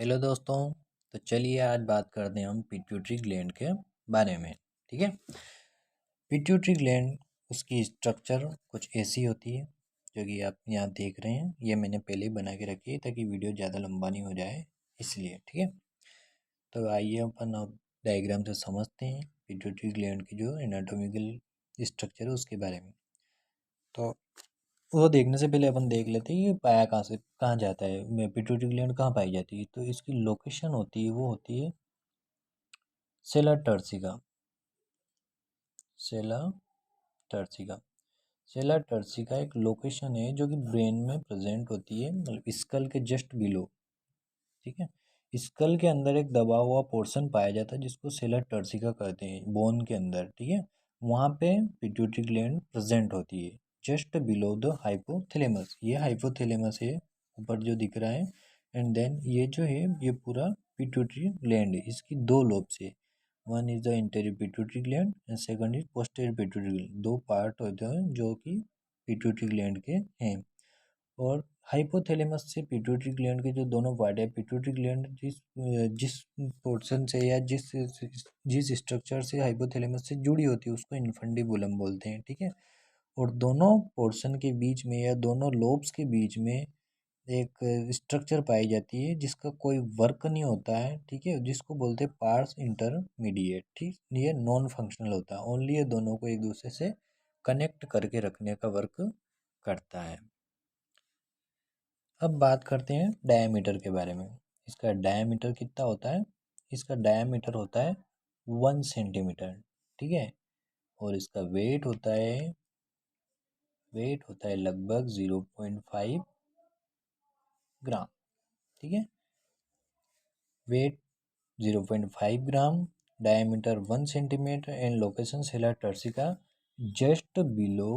Hello दोस्तों। तो चलिए आज बात करते हैं हम पिट्यूटरी ग्लैंड के बारे में। ठीक है। पिट्यूटरी ग्लैंड उसकी स्ट्रक्चर कुछ ऐसी होती है जो कि आप यहाँ देख रहे हैं। ये मैंने पहले ही बना के रखी है ताकि वीडियो ज़्यादा लंबा नहीं हो जाए, इसलिए। ठीक है। तो आइए अपन अब डायग्राम से समझते हैं पिट्यूटरी ग्लैंड की जो एनाटॉमिकल स्ट्रक्चर है उसके बारे में। तो वो देखने से पहले अपन देख लेते हैं ये पाया कहाँ से कहाँ जाता है, पिट्यूटरी ग्लैंड कहाँ पाई जाती है। तो इसकी लोकेशन होती है वो होती है सेला टर्सिका। सेला टर्सिका सेला टर्सिका एक लोकेशन है जो कि ब्रेन में प्रेजेंट होती है, मतलब स्कल के जस्ट बिलो। ठीक है। स्कल के अंदर एक दबा हुआ पोर्शन पाया जाता है जिसको सेला टर्सिका कहते हैं, बोन के अंदर। ठीक है। वहाँ पे पिट्यूटरी ग्लैंड प्रेजेंट होती है जस्ट बिलो द हाइपोथैलेमस। ये हाइपोथैलेमस है ऊपर जो दिख रहा है। एंड देन ये जो है ये पूरा पिट्यूटरी ग्लैंड है। इसकी दो लोब्स है। One is the interior pituitary gland and second is posterior pituitary gland. दो पार्ट होते हैं जो कि पिट्यूटरी ग्लैंड के हैं। और हाइपोथैलेमस से पिट्यूटरी ग्लैंड के जो दोनों पार्ट है, पिट्यूटरी ग्लैंड जिस पोर्शन से या जिस स्ट्रक्चर से हाइपोथैलेमस से जुड़ी होती है उसको इन्फंडिबुलम बोलते हैं। ठीक है। और दोनों पोर्शन के बीच में या दोनों लोब्स के बीच में एक स्ट्रक्चर पाई जाती है जिसका कोई वर्क नहीं होता है। ठीक है। जिसको बोलते हैं पार्स इंटरमीडिएट। ठीक, ये नॉन फंक्शनल होता है, ओनली ये दोनों को एक दूसरे से कनेक्ट करके रखने का वर्क करता है। अब बात करते हैं डायमीटर के बारे में। इसका डायमीटर कितना होता है? इसका डायमीटर होता है 1 सेंटीमीटर। ठीक है। और इसका वेट होता है लगभग 0.5 ग्राम। ठीक है। Weight 0.5 gram, diameter 1 centimetre and location sella turcica just below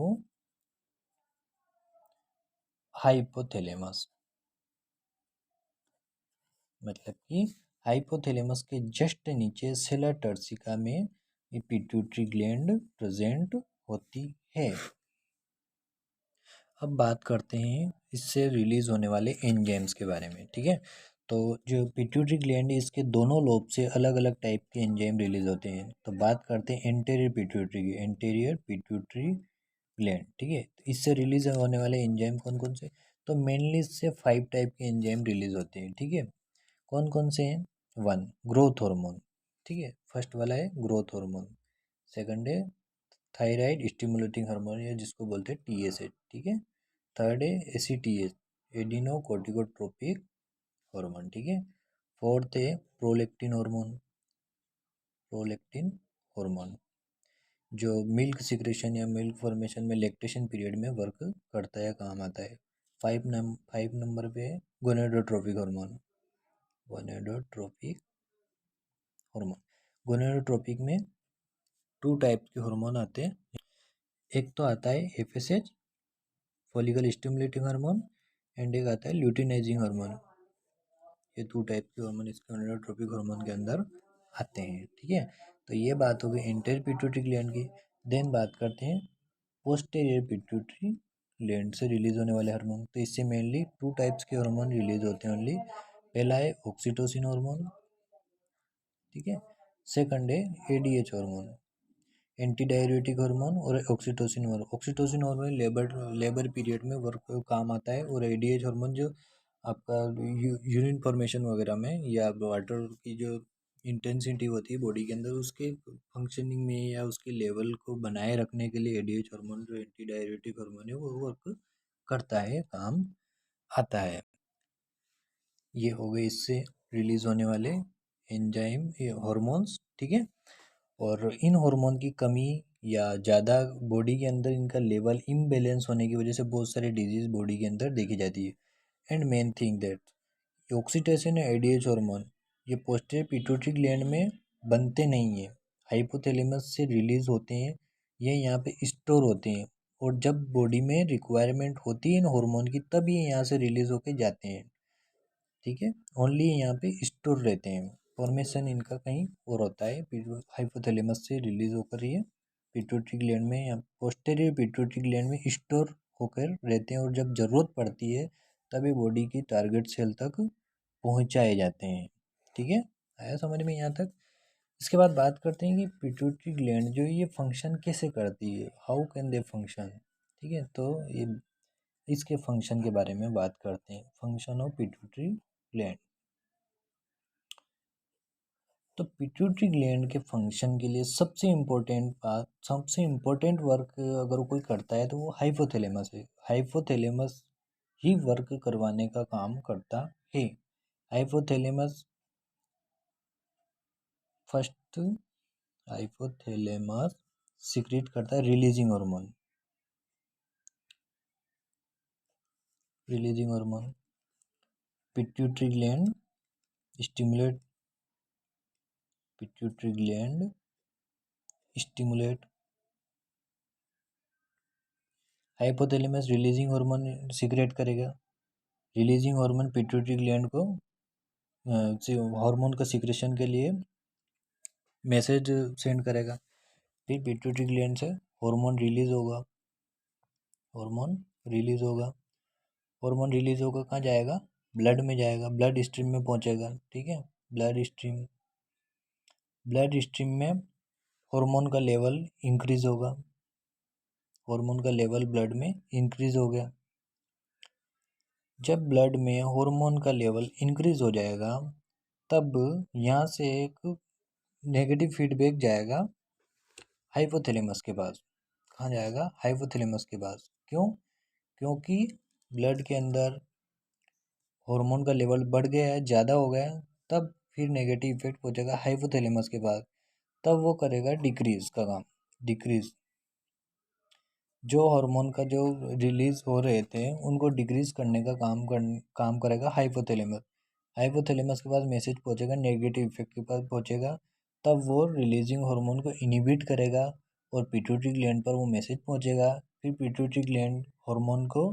hypothalamus. मतलब कि हाइपोथैलेमस के जस्ट नीचे सेला टर्सिका में ये पिट्यूटरी ग्लैंड प्रेजेंट होती है। अब बात करते हैं इससे रिलीज होने वाले एंजाइम्स के बारे में। ठीक है। तो जो पिट्यूटरी ग्लैंड है इसके दोनों लोब से अलग अलग टाइप के एंजाइम रिलीज होते हैं। तो बात करते हैं एंटेरियर पिट्यूटरी की, एंटेरियर पिट्यूटरी ग्लैंड। ठीक है। तो इससे रिलीज होने वाले एंजाइम कौन कौन से? तो मेनली इससे 5 टाइप के एंजाइम रिलीज होते हैं। ठीक है। कौन कौन से हैं? One, growth hormone. ठीक है। फर्स्ट वाला है ग्रोथ हार्मोन। सेकंड है थायराइड स्टिमुलेटिंग हार्मोन या जिसको बोलते हैं TSH। ठीक है। थर्ड है ACTH, एडिनो कोर्टिकोट्रोपिक हार्मोन। ठीक है। फोर्थ है प्रोलेक्टिन हार्मोन, प्रोलेक्टिन हार्मोन जो मिल्क सिक्रेशन या मिल्क फॉर्मेशन में लैक्टेशन पीरियड में वर्क करता है, काम आता है। 5 नंबर पे है gonadotropic hormone, gonadotropic hormone. Gonadotropic में 2 टाइप के हार्मोन आते हैं। एक तो आता है FSH, follicle stimulating hormone, and एक आता है ल्यूटिनाइजिंग हार्मोन। ये 2 टाइप के हार्मोन इसके गोनेडोट्रोपिक हार्मोन के अंदर आते हैं। ठीक है। तो ये बात हो गई एंटेरियर पिट्यूटरी ग्लैंड की। देन बात करते हैं पोस्टीरियर पिट्यूटरी ग्लैंड से रिलीज होने वाले हार्मोन। तो इससे मेनली 2 टाइप्स के हार्मोन रिलीज होते हैं ओनली। पहला है ऑक्सीटोसिन हार्मोन। ठीक है। सेकंड है ADH hormone, anti diuretic hormone. और ऑक्सीटोसिन हार्मोन लेबर पीरियड में वर्क काम आता है। और ADH हार्मोन जो आपका यूरिन फॉर्मेशन वगैरह में या वाटर की जो इंटेंसिटी होती है बॉडी के अंदर उसके फंक्शनिंग में या उसके लेवल को बनाए रखने के लिए ADH हार्मोन जो एंटी डाययूरेटिक हार्मोन है वो वर्क करता है, काम आता है। ये हो गए इससे रिलीज होने वाले एंजाइम हॉर्मोन्स। ठीक है। और इन हार्मोन की कमी या ज़्यादा बॉडी के अंदर इनका लेवल इम्बेलेंस होने की वजह से बहुत सारी डिजीज बॉडी के अंदर देखी जाती है। And main thing that oxytocin और ADH हार्मोन ये पोस्टीरियर पिट्यूटरी ग्लैंड में बनते नहीं है, हाइपोथैलेमस से रिलीज होते हैं। ये यहाँ पे स्टोर होते हैं और जब बॉडी में रिक्वायरमेंट होती है इन हार्मोन की तब ये यहाँ से रिलीज होके जाते हैं। ठीक है। ओनली यहाँ पे स्टोर रहते हैं, फॉर्मेशन इनका कहीं और होता है। हाइपोथैलेमस से रिलीज होकर ये पिट्यूटरी ग्लैंड में या पोस्टीरियर पिट्यूटरी ग्लैंड में स्टोर होकर रहते हैं और जब ज़रूरत पड़ती है तभी बॉडी की टारगेट सेल तक पहुंचाए जाते हैं। ठीक है, आया समझ में यहाँ तक। इसके बाद बात करते हैं कि पिट्यूटरी ग्लैंड जो ये फंक्शन कैसे करती है, हाउ कैन दे फंक्शन। ठीक है, तो ये इसके फंक्शन के बारे में बात करते हैं, फंक्शन ऑफ पिट्यूटरी ग्लैंड। तो पिट्यूटरी ग्लैंड के फंक्शन के लिए सबसे इम्पोर्टेंट बात, सबसे इम्पोर्टेंट वर्क अगर कोई करता है तो वो हाइपोथैलेमस है। हाइपोथैलेमस ही वर्क करवाने का काम करता है। हाइपोथैलेमस फर्स्ट, हाइपोथैलेमस सीक्रेट करता है releasing hormone, releasing hormone. Pituitary gland stimulate, pituitary gland stimulate, hypothalamus releasing hormone secrete करेगा। रिलीजिंग हार्मोन पिट्यूटरी ग्लैंड को हार्मोन का सीक्रेशन के लिए मैसेज सेंड करेगा। फिर पिट्यूटरी ग्लैंड से हार्मोन रिलीज होगा, हार्मोन रिलीज होगा, हार्मोन रिलीज होकर कहाँ जाएगा, ब्लड में जाएगा, ब्लड स्ट्रीम में पहुंचेगा। ठीक है, ब्लड स्ट्रीम, ब्लड स्ट्रीम में हार्मोन का लेवल इंक्रीज होगा, हार्मोन का लेवल ब्लड में इंक्रीज हो गया। जब ब्लड में हार्मोन का लेवल इंक्रीज हो जाएगा तब यहाँ से एक नेगेटिव फीडबैक जाएगा हाइपोथैलेमस के पास। कहाँ जाएगा, हाइपोथैलेमस के पास। क्यों, क्योंकि ब्लड के अंदर हार्मोन का लेवल बढ़ गया है, ज़्यादा हो गया है, तब फिर नेगेटिव इफेक्ट पहुंचेगा हाइपोथैलेमस के पास, तब वो करेगा डिक्रीज का काम, डिक्रीज। जो हार्मोन का जो रिलीज हो रहे थे उनको डिक्रीज करने का काम करेगा हाइपोथैलेमस। हाइपोथैलेमस के पास मैसेज पहुंचेगा, नेगेटिव इफेक्ट के पास पहुंचेगा, तब वो रिलीजिंग हार्मोन को इनिबिट करेगा और पिट्यूटरी ग्लैंड पर वो मैसेज पहुंचेगा। फिर पिट्यूटरी ग्लैंड हार्मोन को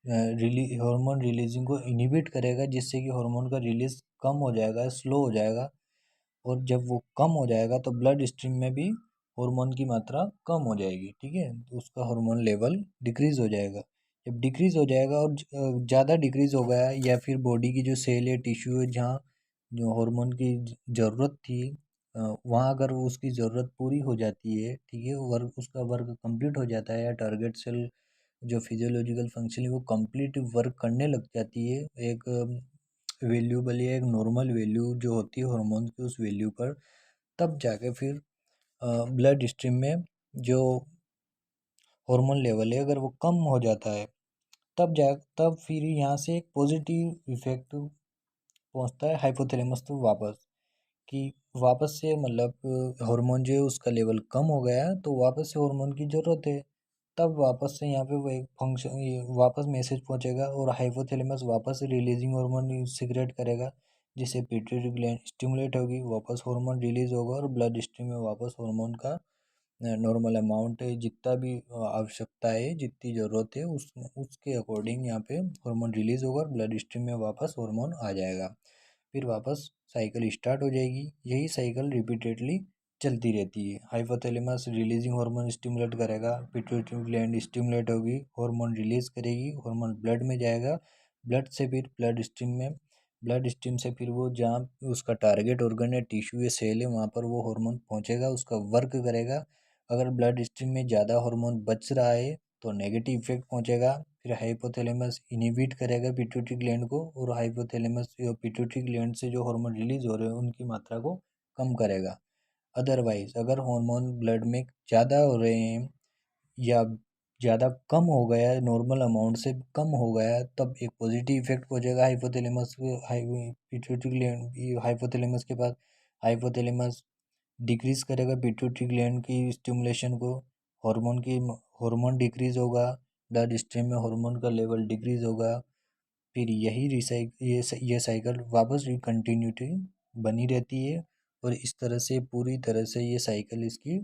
हार्मोन रिलीजिंग को इनिबिट करेगा, जिससे कि हार्मोन का रिलीज कम हो जाएगा, स्लो हो जाएगा। और जब वो कम हो जाएगा तो ब्लड स्ट्रीम में भी हार्मोन की मात्रा कम हो जाएगी। ठीक है, तो उसका हार्मोन लेवल डिक्रीज हो जाएगा। जब डिक्रीज हो जाएगा और ज़्यादा डिक्रीज हो गया, या फिर बॉडी की जो सेल है, टिश्यू है, जहाँ जो हार्मोन की ज़रूरत थी वहाँ अगर उसकी ज़रूरत पूरी हो जाती है, ठीक है, वर्क उसका वर्क कंप्लीट हो जाता है, या टारगेट सेल जो फिजियोलॉजिकल फंक्शन है वो कंप्लीट वर्क करने लग जाती है, एक वैल्यूबल या एक नॉर्मल वैल्यू जो होती है हार्मोन की उस वैल्यू पर, तब जाके फिर ब्लड स्ट्रीम में जो हार्मोन लेवल है अगर वो कम हो जाता है, तब फिर यहाँ से एक पॉजिटिव इफेक्ट पहुँचता है हाइपोथैलेमस तो वापस, कि वापस से मतलब हार्मोन जो है उसका लेवल कम हो गया है तो वापस से हार्मोन की ज़रूरत है। तब वापस से यहाँ पे वो एक फंक्शन, ये वापस मैसेज पहुँचेगा और हाइपोथैलेमस वापस रिलीजिंग हार्मोन सीक्रेट करेगा, जिससे पिट्यूटरी ग्लैंड स्टिमुलेट होगी, वापस हार्मोन रिलीज होगा और ब्लड स्ट्रीम में वापस हार्मोन का नॉर्मल अमाउंट है, जितना भी आवश्यकता है, जितनी ज़रूरत है उसके अकॉर्डिंग यहाँ पे हार्मोन रिलीज होगा और ब्लड स्ट्रीम में वापस हार्मोन आ जाएगा। फिर वापस साइकिल स्टार्ट हो जाएगी। यही साइकिल रिपीटेडली चलती रहती है। हाइपोथैलेमस रिलीजिंग हार्मोन स्टिमुलेट करेगा, पिट्यूटरी ग्लैंड स्टिमुलेट होगी, हार्मोन रिलीज करेगी, हार्मोन ब्लड में जाएगा, ब्लड से फिर ब्लड स्ट्रीम में, ब्लड स्ट्रीम से फिर वो जहाँ उसका टारगेट ऑर्गन है, टिश्यू है, सेल है, वहाँ पर वो हार्मोन पहुँचेगा, उसका वर्क करेगा। अगर ब्लड स्ट्रीम में ज़्यादा हार्मोन बच रहा है तो नेगेटिव इफेक्ट पहुँचेगा। फिर हाइपोथैलेमस इनिबिट करेगा पिट्यूटरी ग्लैंड को, और हाइपोथैलेमस पिट्यूटरी ग्लैंड से जो हार्मोन रिलीज हो रहे हैं उनकी मात्रा को कम करेगा। अदरवाइज अगर हार्मोन ब्लड में ज़्यादा हो रहे हैं या ज़्यादा कम हो गया है, नॉर्मल अमाउंट से कम हो गया है, तब एक पॉजिटिव इफेक्ट पहुंचेगा हाइपोथैलेमस, पिट्यूटरी ग्लैंड, हाइपोथैलेमस के पास। हाइपोथैलेमस डिक्रीज करेगा पिट्यूटरी ग्लैंड की स्टिमुलेशन को, हार्मोन की, हार्मोन डिक्रीज होगा, ब्लड स्ट्रीम में हार्मोन का लेवल डिक्रीज होगा। फिर यही ये साइकिल वापस कंटिन्यूटी बनी रहती है, और इस तरह से पूरी तरह से ये साइकिल इसकी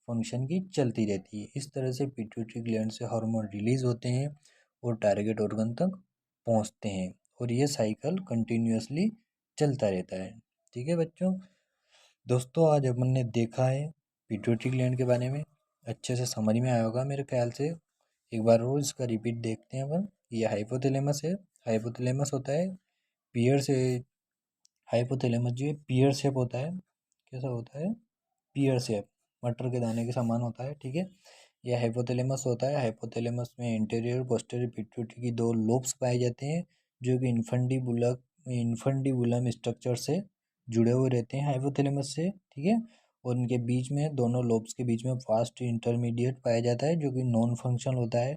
फंक्शन की चलती रहती है। इस तरह से पिट्यूटरी ग्लैंड से हार्मोन रिलीज होते हैं और टारगेट ऑर्गन तक पहुंचते हैं, और ये साइकिल कंटिन्यूअसली चलता रहता है। ठीक है बच्चों, दोस्तों आज अपन ने देखा है पिट्यूटरी ग्लैंड के बारे में, अच्छे से समझ में आया होगा मेरे ख्याल से। एक बार और इसका रिपीट देखते हैं अपन। ये हाइपोथैलेमस है, हाइपोथैलेमस होता है पियर से हाइपोथैलेमस जो है पियर शेप होता है, कैसा होता है, पियर शेप, मटर के दाने के समान होता है, ठीक है। यह हाइपोथैलेमस होता है। हाइपोथैलेमस में इंटीरियर और पोस्टीरियर पिट्यूटरी की दो लोब्स पाए जाते हैं जो कि इन्फंडिबुलम स्ट्रक्चर से जुड़े हुए रहते हैं हाइपोथैलेमस से, ठीक है। और इनके बीच में, दोनों लोब्स के बीच में फास्ट इंटरमीडिएट पाया जाता है जो कि नॉन फंक्शनल होता है।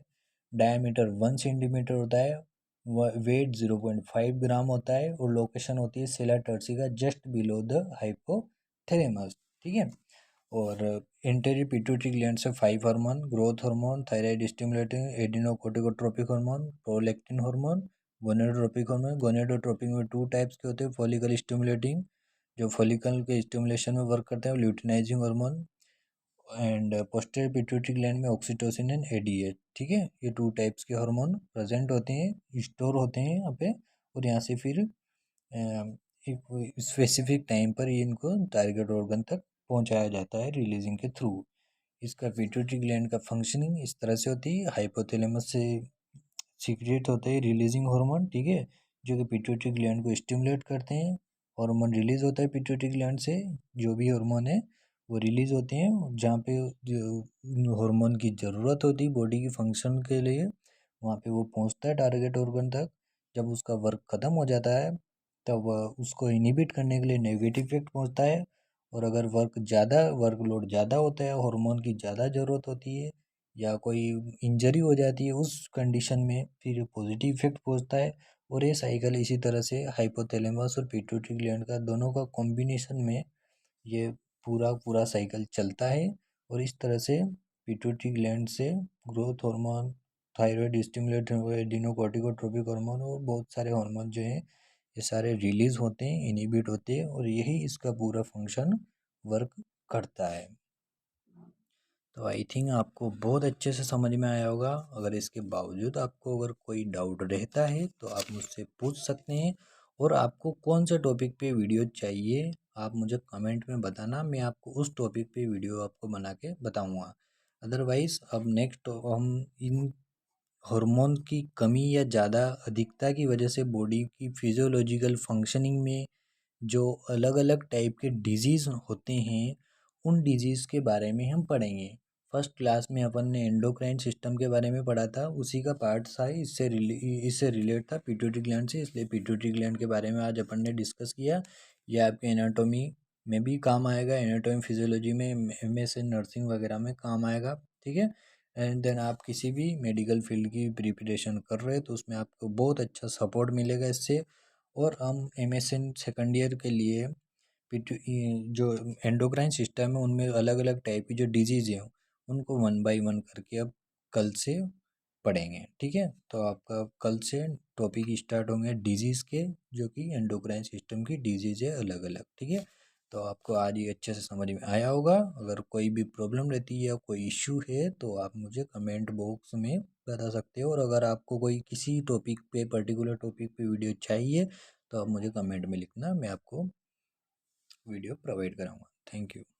डायमीटर 1 सेंटीमीटर होता है, वेट 0.5 ग्राम होता है और लोकेशन होती है सेला टर्सी का जस्ट बिलो द हाइपोथैलेमस, ठीक है। और एंटेरियर पिट्यूटरी ग्लैंड से 5 hormone, growth hormone, thyroid stimulating, adrenocorticotropic hormone, prolactin hormone, gonadotropic hormone. Gonadotropic में 2 टाइप्स के होते हैं, फॉलिकल स्टिमुलेटिंग जो फॉलिकल के स्टिमुलेशन में वर्क करते हैं, luteinizing hormone, and posterior pituitary gland में ऑक्सीटोसिन एंड एडीएच, ठीक है। ये 2 टाइप्स के हार्मोन प्रेजेंट होते हैं, स्टोर होते हैं यहाँ पे, और यहाँ से फिर एक स्पेसिफिक टाइम पर ये इनको टारगेट ऑर्गन तक पहुँचाया जाता है रिलीजिंग के थ्रू। इसका पिट्यूटरी ग्लैंड का फंक्शनिंग इस तरह से होती है, हाइपोथैलेमस से सीक्रेट होते हैं रिलीजिंग हार्मोन, ठीक है, जो कि पिट्यूटरी ग्लैंड को स्टिमुलेट करते हैं। हार्मोन रिलीज होता है पिट्यूटरी ग्लैंड से, जो भी हार्मोन है वो रिलीज होते हैं जहाँ पे जो हार्मोन की ज़रूरत होती है बॉडी की फंक्शन के लिए, वहाँ पे वो पहुँचता है टारगेट ऑर्गन तक। जब उसका वर्क ख़त्म हो जाता है तब उसको इनहिबिट करने के लिए नेगेटिव इफेक्ट पहुँचता है। और अगर वर्कलोड ज़्यादा होता है, हार्मोन की ज़्यादा ज़रूरत होती है या कोई इंजरी हो जाती है, उस कंडीशन में फिर पॉजिटिव इफेक्ट पहुँचता है। और ये साइकिल इसी तरह से हाइपोथैलेमस और पिट्यूटरी ग्लैंड का दोनों का कॉम्बिनेशन में ये पूरा पूरा साइकिल चलता है। और इस तरह से पिट्यूटरी ग्लैंड से growth hormone, thyroid stimulator, adrenocorticotropic hormone और बहुत सारे हार्मोन जो हैं ये सारे रिलीज होते हैं, इनहिबिट होते हैं, और यही इसका पूरा फंक्शन वर्क करता है। तो आई थिंक आपको बहुत अच्छे से समझ में आया होगा। अगर इसके बावजूद आपको अगर कोई डाउट रहता है तो आप मुझसे पूछ सकते हैं। और आपको कौन से टॉपिक पे वीडियो चाहिए आप मुझे कमेंट में बताना, मैं आपको उस टॉपिक पे वीडियो आपको बना के बताऊँगा। अदरवाइज़ अब नेक्स्ट हम इन हार्मोन की कमी या ज़्यादा अधिकता की वजह से बॉडी की फिजियोलॉजिकल फंक्शनिंग में जो अलग अलग टाइप के डिजीज़ होते हैं, उन डिजीज़ के बारे में हम पढ़ेंगे। फर्स्ट क्लास में अपन ने एंडोक्राइन सिस्टम के बारे में पढ़ा था, उसी का पार्ट था, इससे रिलेट था पिट्यूटरी ग्लैंड से, इसलिए पिट्यूटरी ग्लैंड के बारे में आज अपन ने डिस्कस किया। यह आपके एनाटॉमी में भी काम आएगा, एनाटॉमी फिजियोलॉजी में, एमएस नर्सिंग वगैरह में काम आएगा, ठीक है। एंड देन आप किसी भी मेडिकल फील्ड की प्रिपरेशन कर रहे हैं तो उसमें आपको बहुत अच्छा सपोर्ट मिलेगा इससे। और हम एमएसएन सेकंड ईयर के लिए जो एंडोक्राइन सिस्टम है उनमें अलग अलग टाइप की जो डिजीज़ हैं उनको 1 बाय 1 करके अब कल से पढ़ेंगे, ठीक है। तो आपका कल से टॉपिक स्टार्ट होंगे डिजीज़ के, जो कि एंडोक्राइन सिस्टम की डिजीज़ है अलग अलग, ठीक है। तो आपको आज ये अच्छे से समझ में आया होगा। अगर कोई भी प्रॉब्लम रहती है या कोई इश्यू है तो आप मुझे कमेंट बॉक्स में बता सकते हो। और अगर आपको कोई किसी टॉपिक पे, पर्टिकुलर टॉपिक पे वीडियो चाहिए तो आप मुझे कमेंट में लिखना, मैं आपको वीडियो प्रोवाइड कराऊंगा। Thank you.